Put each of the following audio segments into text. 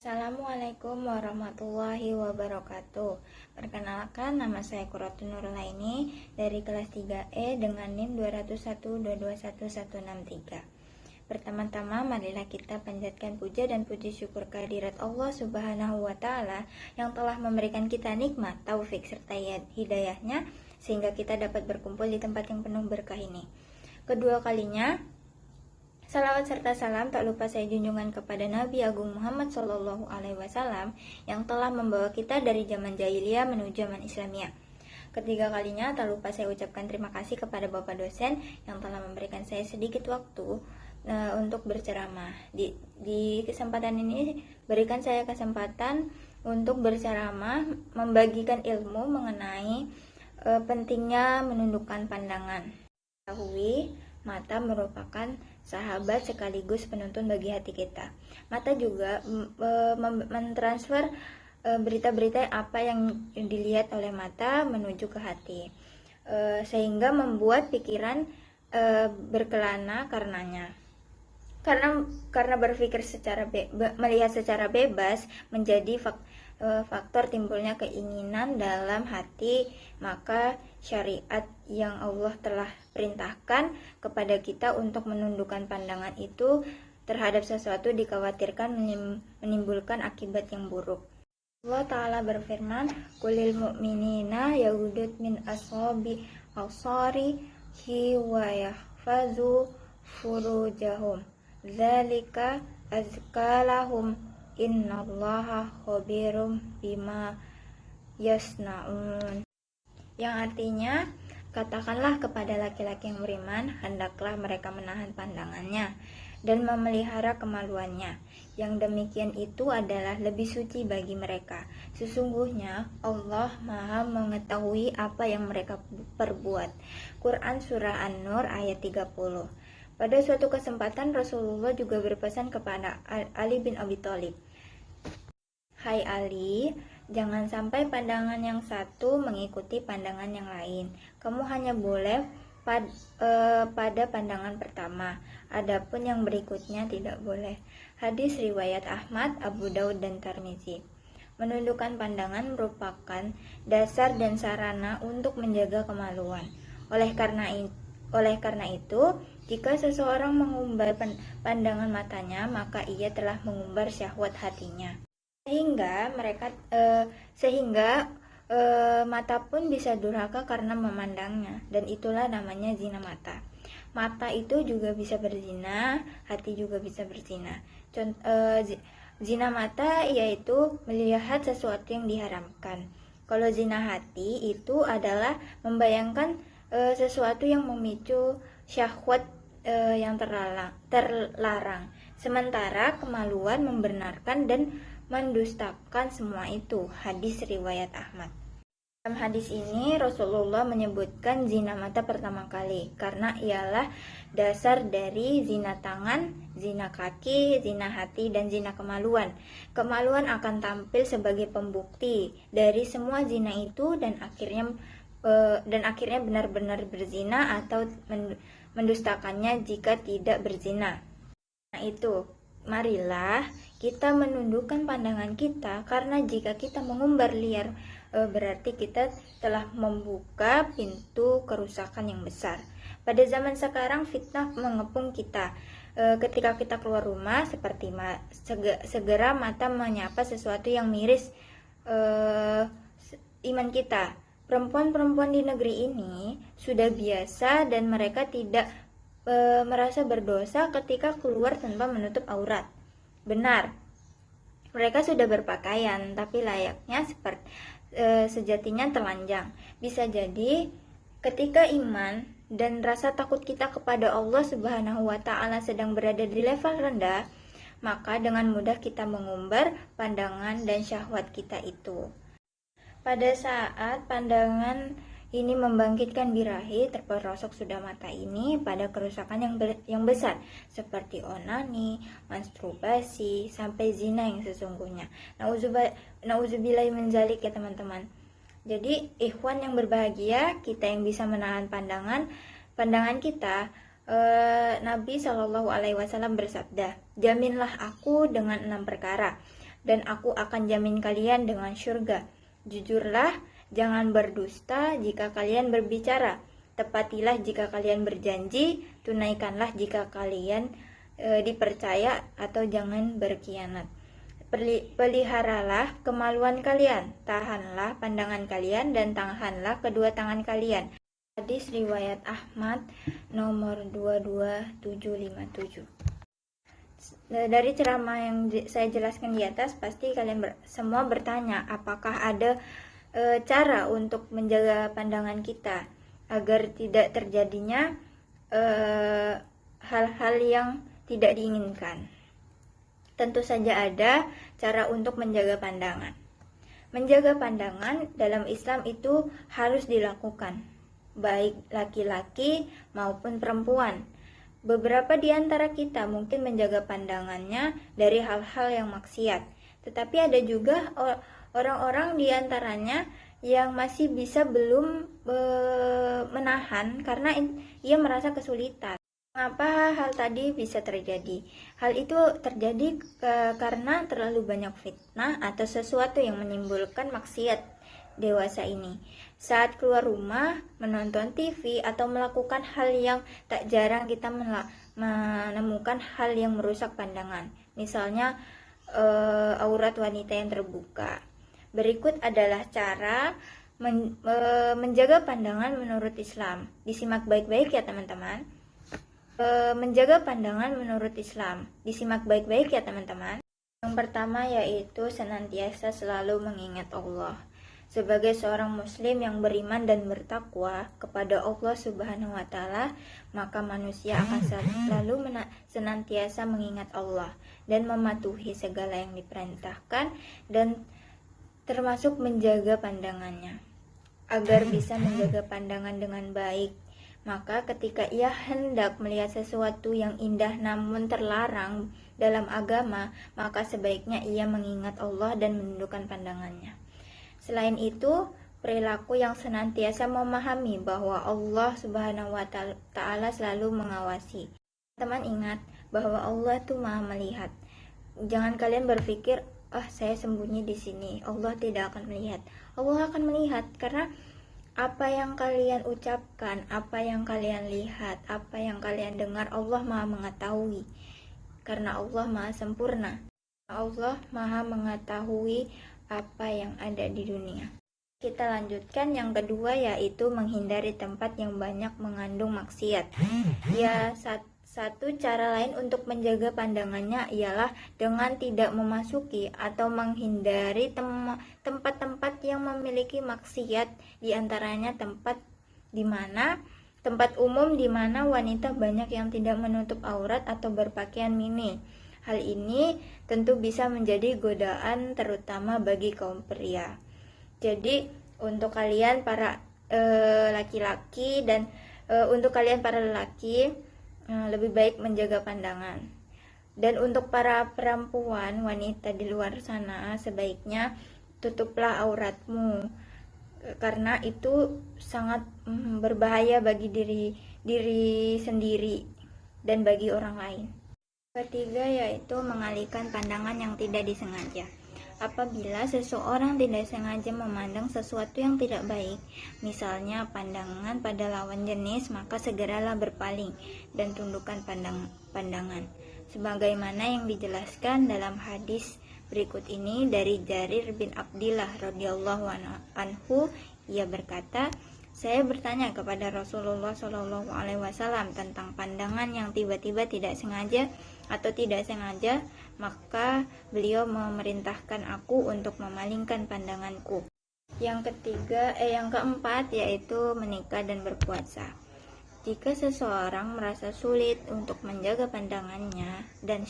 Assalamualaikum warahmatullahi wabarakatuh. Perkenalkan, nama saya Quratul Nurulaini dari kelas 3E dengan NIM 201221163. Pertama-tama, marilah kita panjatkan puja dan puji syukur kehadirat Allah Subhanahu wa Ta'ala yang telah memberikan kita nikmat, taufik serta hidayahnya sehingga kita dapat berkumpul di tempat yang penuh berkah ini. Kedua kalinya, salawat serta salam tak lupa saya junjungan kepada Nabi Agung Muhammad SAW yang telah membawa kita dari zaman jahiliyah menuju zaman Islamiyah. Ketiga kalinya tak lupa saya ucapkan terima kasih kepada Bapak dosen yang telah memberikan saya sedikit waktu untuk berceramah. Di kesempatan ini berikan saya kesempatan untuk berceramah, membagikan ilmu mengenai pentingnya menundukkan pandangan. Ketahui, mata merupakan sahabat sekaligus penuntun bagi hati kita. Mata juga mentransfer berita-berita apa yang dilihat oleh mata menuju ke hati, sehingga membuat pikiran berkelana karenanya. Karena berpikir melihat secara bebas menjadi faktor timbulnya keinginan dalam hati, maka syariat yang Allah telah perintahkan kepada kita untuk menundukkan pandangan itu terhadap sesuatu dikhawatirkan menimbulkan akibat yang buruk. Allah Ta'ala berfirman, Qulil mu'minina yaghuddu min absarihi wa yahfazu furujahum dzalika azka lahum innallaha khabirum bima yasnaun. Yang artinya, katakanlah kepada laki-laki yang beriman, hendaklah mereka menahan pandangannya dan memelihara kemaluannya. Yang demikian itu adalah lebih suci bagi mereka. Sesungguhnya Allah Maha mengetahui apa yang mereka perbuat. Quran Surah An-Nur ayat 30. Pada suatu kesempatan Rasulullah juga berpesan kepada Ali bin Abi Thalib, "Hai Ali, jangan sampai pandangan yang satu mengikuti pandangan yang lain. Kamu hanya boleh pada pandangan pertama, adapun yang berikutnya tidak boleh." Hadis riwayat Ahmad, Abu Daud, dan Tirmizi. Menundukkan pandangan merupakan dasar dan sarana untuk menjaga kemaluan. Oleh karena itu, jika seseorang mengumbar pandangan matanya, maka ia telah mengumbar syahwat hatinya. Sehingga mata pun bisa durhaka karena memandangnya, dan itulah namanya zina mata. Mata itu juga bisa berzina, hati juga bisa berzina. Zina mata yaitu melihat sesuatu yang diharamkan. Kalau zina hati itu adalah membayangkan sesuatu yang memicu syahwat yang terlarang. Sementara kemaluan membenarkan dan mendustakan semua itu. Hadis riwayat Ahmad. Dalam hadis ini Rasulullah menyebutkan zina mata pertama kali karena ialah dasar dari zina tangan, zina kaki, zina hati, dan zina kemaluan. Kemaluan akan tampil sebagai pembukti dari semua zina itu dan akhirnya benar-benar berzina atau mendustakannya jika tidak berzina. Nah itu, marilah kita menundukkan pandangan kita, karena jika kita mengumbar liar berarti kita telah membuka pintu kerusakan yang besar. Pada zaman sekarang fitnah mengepung kita. Ketika kita keluar rumah, seperti segera mata menyapa sesuatu yang miris iman kita. Perempuan-perempuan di negeri ini sudah biasa dan mereka tidak merasa berdosa ketika keluar tanpa menutup aurat. Benar, mereka sudah berpakaian, tapi layaknya sejatinya telanjang. Bisa jadi ketika iman dan rasa takut kita kepada Allah Subhanahu wa Ta'ala sedang berada di level rendah, maka dengan mudah kita mengumbar pandangan dan syahwat kita itu. Pada saat pandangan ini membangkitkan birahi, terperosok sudah mata ini pada kerusakan yang besar seperti onani, masturbasi, sampai zina yang sesungguhnya. Nauzubillah min zalik ya teman-teman. Jadi ikhwan yang berbahagia, kita yang bisa menahan pandangan kita. Nabi SAW bersabda, "Jaminlah aku dengan 6 perkara. dan aku akan jamin kalian dengan syurga. Jujurlah, jangan berdusta jika kalian berbicara. Tepatilah jika kalian berjanji, tunaikanlah jika kalian dipercaya, atau jangan berkhianat. Peliharalah kemaluan kalian, tahanlah pandangan kalian, dan tahanlah kedua tangan kalian. Hadis riwayat Ahmad nomor 22757. Dari ceramah yang saya jelaskan di atas, pasti kalian semua bertanya, apakah ada cara untuk menjaga pandangan kita agar tidak terjadinya hal-hal yang tidak diinginkan. Tentu saja ada cara untuk menjaga pandangan. Menjaga pandangan dalam Islam itu harus dilakukan, baik laki-laki maupun perempuan. Beberapa di antara kita mungkin menjaga pandangannya dari hal-hal yang maksiat, tetapi ada juga orang-orang di antaranya yang masih bisa belum menahan karena ia merasa kesulitan. Mengapa hal tadi bisa terjadi? Hal itu terjadi karena terlalu banyak fitnah atau sesuatu yang menimbulkan maksiat dewasa ini. Saat keluar rumah, menonton TV, atau melakukan hal yang tak jarang kita menemukan hal yang merusak pandangan. Misalnya aurat wanita yang terbuka. Berikut adalah cara menjaga pandangan menurut Islam. Disimak baik-baik ya teman-teman. Menjaga pandangan menurut Islam. Disimak baik-baik ya teman-teman. Yang pertama yaitu senantiasa selalu mengingat Allah. Sebagai seorang muslim yang beriman dan bertakwa kepada Allah Subhanahu wa taala, maka manusia akan selalu senantiasa mengingat Allah dan mematuhi segala yang diperintahkan, dan termasuk menjaga pandangannya. Agar bisa menjaga pandangan dengan baik, maka ketika ia hendak melihat sesuatu yang indah namun terlarang dalam agama, maka sebaiknya ia mengingat Allah dan menundukkan pandangannya. Selain itu, perilaku yang senantiasa memahami bahwa Allah Subhanahu wa taala selalu mengawasi. Teman ingat bahwa Allah itu Maha melihat. Jangan kalian berpikir, saya sembunyi di sini, Allah tidak akan melihat. Allah akan melihat, karena apa yang kalian ucapkan, apa yang kalian lihat, apa yang kalian dengar, Allah Maha mengetahui. Karena Allah Maha sempurna. Allah Maha mengetahui apa yang ada di dunia. Kita lanjutkan yang kedua, yaitu menghindari tempat yang banyak mengandung maksiat. Ya, satu cara lain untuk menjaga pandangannya ialah dengan tidak memasuki atau menghindari tempat-tempat yang memiliki maksiat, di antaranya tempat umum di mana wanita banyak yang tidak menutup aurat atau berpakaian mini. Hal ini tentu bisa menjadi godaan terutama bagi kaum pria. Jadi untuk kalian para laki-laki dan untuk kalian para lelaki lebih baik menjaga pandangan. Dan untuk para perempuan, wanita di luar sana, sebaiknya tutuplah auratmu, karena itu sangat berbahaya bagi diri sendiri dan bagi orang lain. Ketiga yaitu mengalihkan pandangan yang tidak disengaja. Apabila seseorang tidak sengaja memandang sesuatu yang tidak baik, misalnya pandangan pada lawan jenis, maka segeralah berpaling dan tundukkan pandangan. Sebagaimana yang dijelaskan dalam hadis berikut ini dari Jarir bin Abdillah radhiyallahu anhu, ia berkata, saya bertanya kepada Rasulullah SAW tentang pandangan yang tiba-tiba tidak sengaja atau tidak sengaja, maka beliau memerintahkan aku untuk memalingkan pandanganku. Yang keempat yaitu menikah dan berpuasa. Jika seseorang merasa sulit untuk menjaga pandangannya dan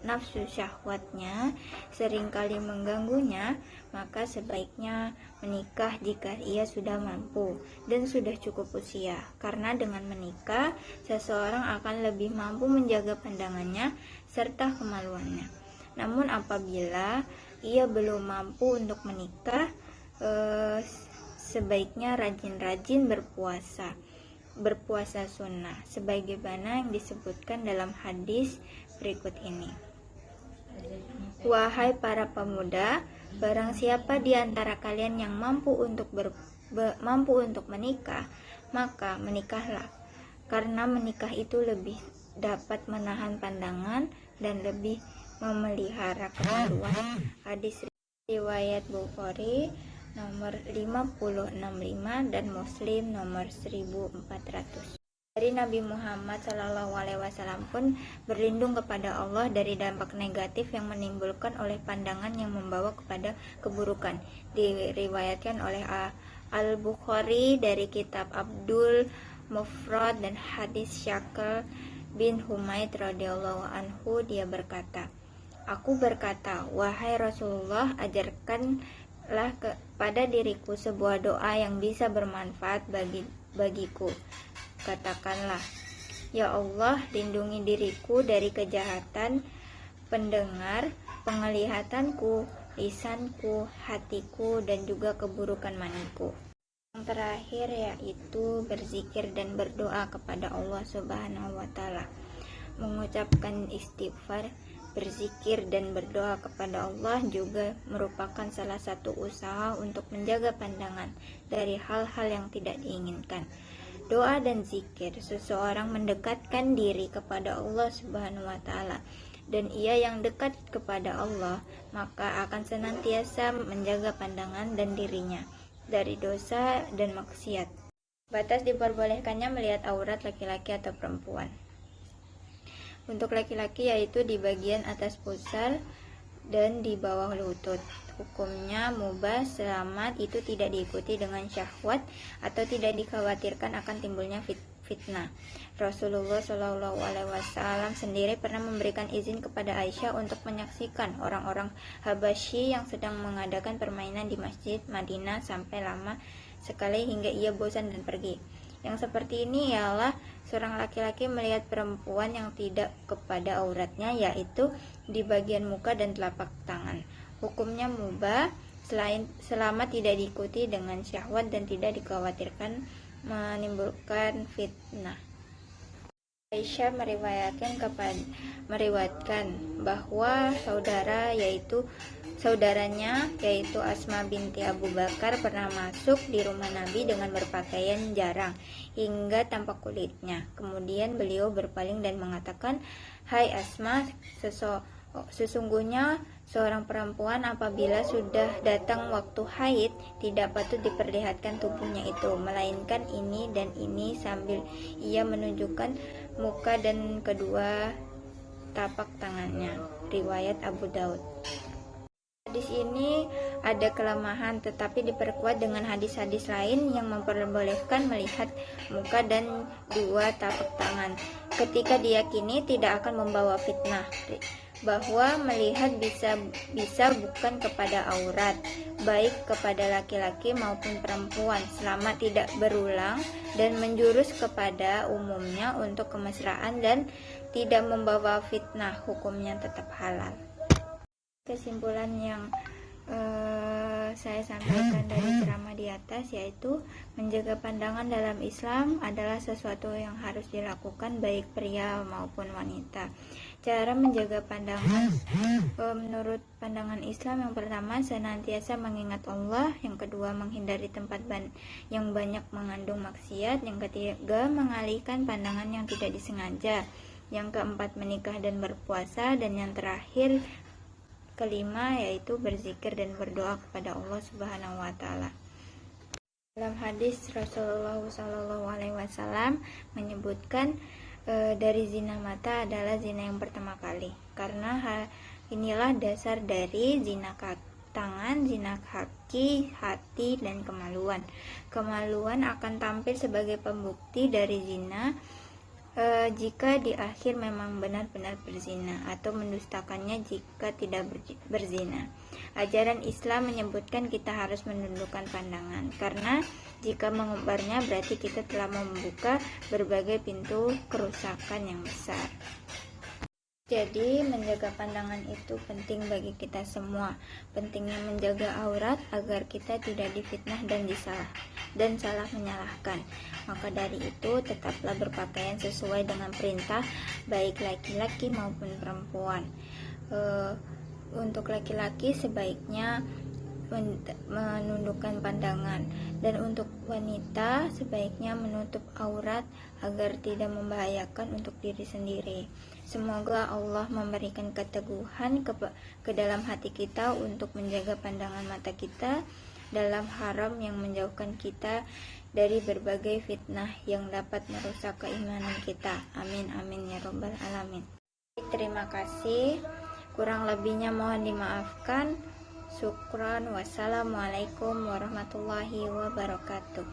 nafsu syahwatnya seringkali mengganggunya, maka sebaiknya menikah jika ia sudah mampu dan sudah cukup usia. Karena dengan menikah, seseorang akan lebih mampu menjaga pandangannya serta kemaluannya. Namun apabila ia belum mampu untuk menikah, sebaiknya rajin-rajin berpuasa sunnah, sebagaimana yang disebutkan dalam hadis berikut ini. Wahai para pemuda, barang siapa di antara kalian yang mampu untuk menikah, maka menikahlah. Karena menikah itu lebih dapat menahan pandangan dan lebih memelihara kemaluan. Hadis riwayat Bukhari nomor 5065 dan Muslim nomor 1400. Dari Nabi Muhammad SAW pun berlindung kepada Allah dari dampak negatif yang menimbulkan oleh pandangan yang membawa kepada keburukan. Diriwayatkan oleh Al-Bukhari dari kitab Abdul Mufrad dan hadis Syakal bin Humaid radhiyallahu anhu, dia berkata, aku berkata, wahai Rasulullah, ajarkanlah kepada diriku sebuah doa yang bisa bermanfaat bagiku. Katakanlah, ya Allah, lindungi diriku dari kejahatan pendengar, penglihatanku, lisanku, hatiku, dan juga keburukan maniku. Yang terakhir yaitu berzikir dan berdoa kepada Allah Subhanahu wa Ta'ala. Mengucapkan istighfar, berzikir dan berdoa kepada Allah juga merupakan salah satu usaha untuk menjaga pandangan dari hal-hal yang tidak diinginkan. Doa dan zikir, seseorang mendekatkan diri kepada Allah Subhanahu wa Ta'ala, dan ia yang dekat kepada Allah maka akan senantiasa menjaga pandangan dan dirinya dari dosa dan maksiat. Batas diperbolehkannya melihat aurat laki-laki atau perempuan. Untuk laki-laki yaitu di bagian atas pusar dan di bawah lutut. Hukumnya mubah selama itu tidak diikuti dengan syahwat atau tidak dikhawatirkan akan timbulnya fitnah. Rasulullah SAW sendiri pernah memberikan izin kepada Aisyah untuk menyaksikan orang-orang Habasyi yang sedang mengadakan permainan di Masjid Madinah sampai lama sekali hingga ia bosan dan pergi. Yang seperti ini ialah seorang laki-laki melihat perempuan yang tidak kepada auratnya, yaitu di bagian muka dan telapak tangan. Hukumnya mubah selama tidak diikuti dengan syahwat dan tidak dikhawatirkan menimbulkan fitnah. Aisyah meriwayatkan bahwa saudaranya yaitu Asma binti Abu Bakar pernah masuk di rumah Nabi dengan berpakaian jarang hingga tampak kulitnya. Kemudian beliau berpaling dan mengatakan, hai Asma, sesungguhnya seorang perempuan apabila sudah datang waktu haid tidak patut diperlihatkan tubuhnya itu, melainkan ini dan ini, sambil ia menunjukkan muka dan kedua tapak tangannya. Riwayat Abu Daud. Hadis ini ada kelemahan tetapi diperkuat dengan hadis-hadis lain yang memperbolehkan melihat muka dan dua tapak tangan ketika diyakini tidak akan membawa fitnah, bahwa melihat bisa bukan kepada aurat, baik kepada laki-laki maupun perempuan, selama tidak berulang dan menjurus kepada umumnya untuk kemesraan dan tidak membawa fitnah, hukumnya tetap halal. Kesimpulan yang saya sampaikan dari ceramah di atas yaitu menjaga pandangan dalam Islam adalah sesuatu yang harus dilakukan baik pria maupun wanita. Cara menjaga pandangan menurut pandangan Islam, yang pertama senantiasa mengingat Allah, yang kedua menghindari tempat yang banyak mengandung maksiat, yang ketiga mengalihkan pandangan yang tidak disengaja, yang keempat menikah dan berpuasa, dan yang terakhir kelima yaitu berzikir dan berdoa kepada Allah Subhanahu wa Ta'ala. Dalam hadis Rasulullah SAW menyebutkan dari zina mata adalah zina yang pertama kali, karena inilah dasar dari zina tangan, zina kaki, hati, dan kemaluan. Kemaluan akan tampil sebagai pembukti dari zina jika di akhir memang benar-benar berzina, atau mendustakannya jika tidak berzina. Ajaran Islam menyebutkan kita harus menundukkan pandangan, karena jika mengumbarnya berarti kita telah membuka berbagai pintu kerusakan yang besar. Jadi menjaga pandangan itu penting bagi kita semua. Pentingnya menjaga aurat agar kita tidak difitnah dan salah menyalahkan. Maka dari itu tetaplah berpakaian sesuai dengan perintah baik laki-laki maupun perempuan. untuk laki-laki sebaiknya menundukkan pandangan, dan untuk wanita sebaiknya menutup aurat agar tidak membahayakan untuk diri sendiri. Semoga Allah memberikan keteguhan ke dalam hati kita untuk menjaga pandangan mata kita dalam haram yang menjauhkan kita dari berbagai fitnah yang dapat merusak keimanan kita. Amin amin ya robbal alamin. Terima kasih. Kurang lebihnya mohon dimaafkan. Syukran. Wassalamualaikum warahmatullahi wabarakatuh.